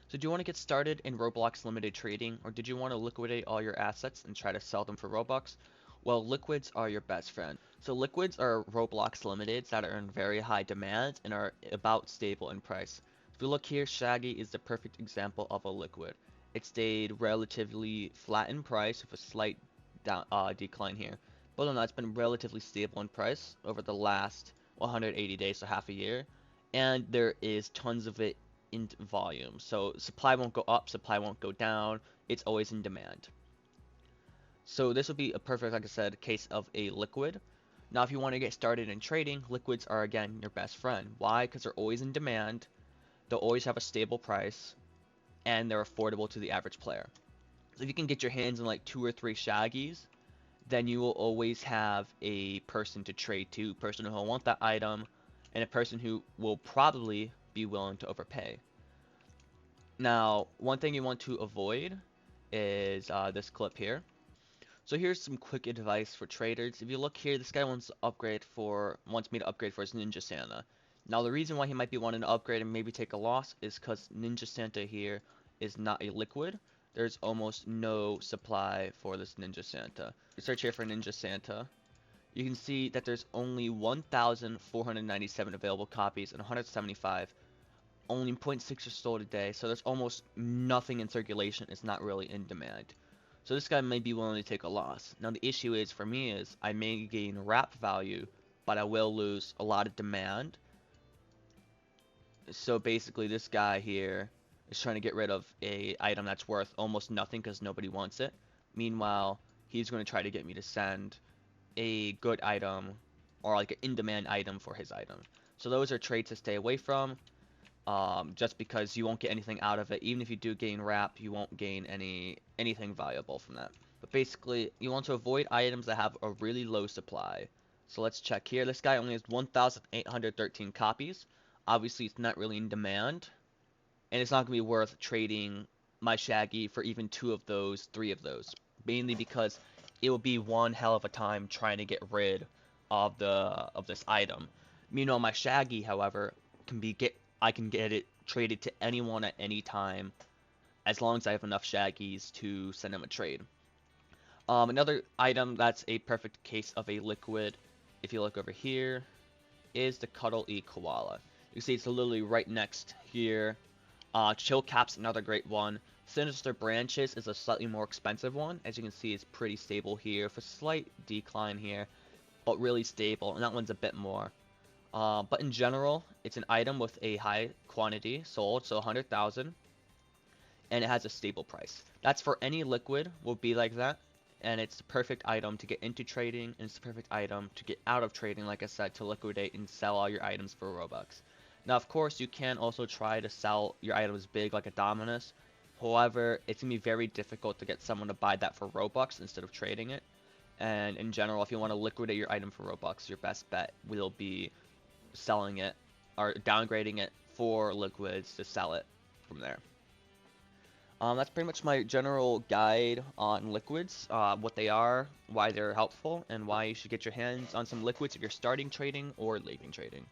So do you want to get started in Roblox limited trading, or did you want to liquidate all your assets and try to sell them for Robux? Well, liquids are your best friend. So liquids are Roblox limiteds that are in very high demand and are about stable in price. If you look here, Shaggy is the perfect example of a liquid. It stayed relatively flat in price with a slight decline here. But no, it's been relatively stable in price over the last 180 days, so half a year. And there is tons of it in volume. So supply won't go up, supply won't go down. It's always in demand. So this would be a perfect, like I said, case of a liquid. Now, if you want to get started in trading, liquids are again your best friend. Why? Because they're always in demand, they'll always have a stable price, and they're affordable to the average player. So if you can get your hands on like 2 or 3 Shaggies, then you will always have a person to trade to, a person who will want that item, and a person who will probably be willing to overpay. Now, one thing you want to avoid is this clip here. So here's some quick advice for traders. If you look here, this guy wants me to upgrade for his Ninja Santa. Now the reason why he might be wanting to upgrade and maybe take a loss is because Ninja Santa here is not a liquid. There's almost no supply for this Ninja Santa. Search here for Ninja Santa. You can see that there's only 1,497 available copies and 175. Only zero point 0.6 are sold a day, so there's almost nothing in circulation. It's not really in demand. So this guy may be willing to take a loss. Now the issue is for me is I may gain wrap value, but I will lose a lot of demand. So basically this guy here is trying to get rid of a item that's worth almost nothing because nobody wants it. Meanwhile, he's going to try to get me to send a good item or like an in-demand item for his item. So those are trades to stay away from. Just because you won't get anything out of it. Even if you do gain wrap, you won't gain anything valuable from that. But basically, you want to avoid items that have a really low supply. So let's check here. This guy only has 1,813 copies. Obviously, it's not really in demand, and it's not going to be worth trading my Shaggy for even 2 of those, 3 of those. Mainly because it will be one hell of a time trying to get rid of this item. Meanwhile, my Shaggy, however, I can get it traded to anyone at any time as long as I have enough Shaggies to send them a trade. Another item that's a perfect case of a liquid, if you look over here, is the Cuddle E Koala. You see it's literally right next here. Chill Cap's another great one. Sinister Branches is a slightly more expensive one. As you can see, it's pretty stable here with a slight decline here, but really stable, and that one's a bit more. But in general, it's an item with a high quantity sold, so 100,000, and it has a stable price. That's for any liquid, will be like that, and it's the perfect item to get into trading, and it's the perfect item to get out of trading, like I said, to liquidate and sell all your items for Robux. Now, of course, you can also try to sell your items big, like a Dominus. However, it's going to be very difficult to get someone to buy that for Robux instead of trading it. And in general, if you want to liquidate your item for Robux, your best bet will be selling it or downgrading it for liquids to sell it from there. That's pretty much my general guide on liquids, what they are, why they're helpful, and why you should get your hands on some liquids if you're starting trading or leaving trading.